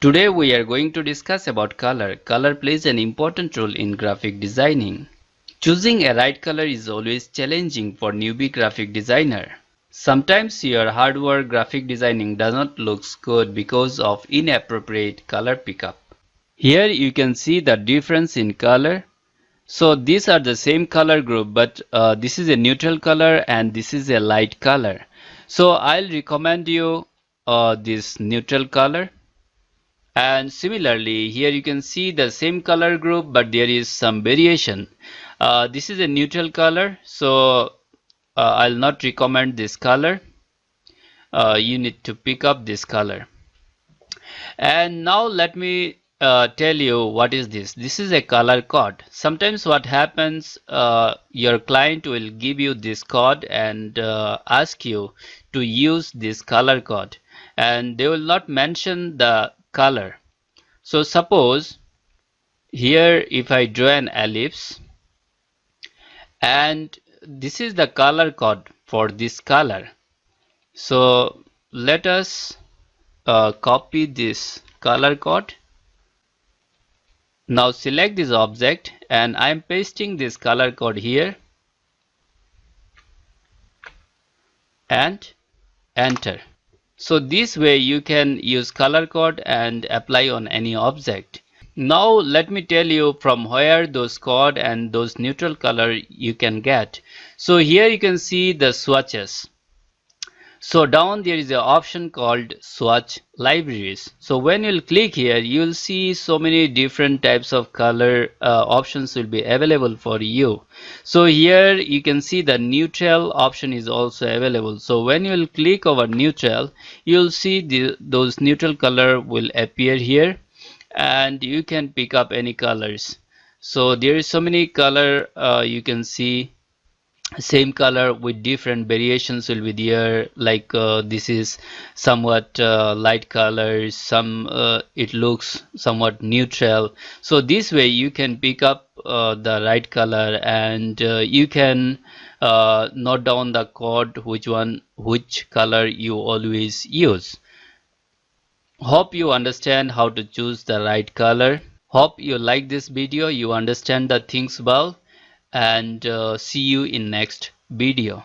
Today we are going to discuss about color. Color plays an important role in graphic designing. Choosing a right color is always challenging for newbie graphic designer. Sometimes your hard work graphic designing does not look good because of inappropriate color pickup. Here you can see the difference in color. So these are the same color group, but this is a neutral color and this is a light color. So I'll recommend you this neutral color. And similarly, here you can see the same color group, but there is some variation. This is a neutral color, so I'll not recommend this color. You need to pick up this color. And now let me tell you what is this. This is a color code. Sometimes what happens, your client will give you this code and ask you to use this color code, and they will not mention the color. So suppose here if I draw an ellipse and this is the color code for this color. So let us copy this color code. Now select this object and I am pasting this color code here and enter. So this way you can use color code and apply on any object. Now let me tell you from where those code and those neutral color you can get. So here you can see the swatches. So down there is an option called swatch libraries. So when you'll click here, you'll see so many different types of color options will be available for you. So here you can see the neutral option is also available. So when you'll click over neutral, you'll see those neutral color will appear here and you can pick up any colors. So there is so many color you can see. Same color with different variations will be there, like this is somewhat light colors, some it looks somewhat neutral. So this way you can pick up the right color and you can note down the code which color you always use. Hope you understand how to choose the right color. Hope you like this video, you understand the things well, and see you in next video.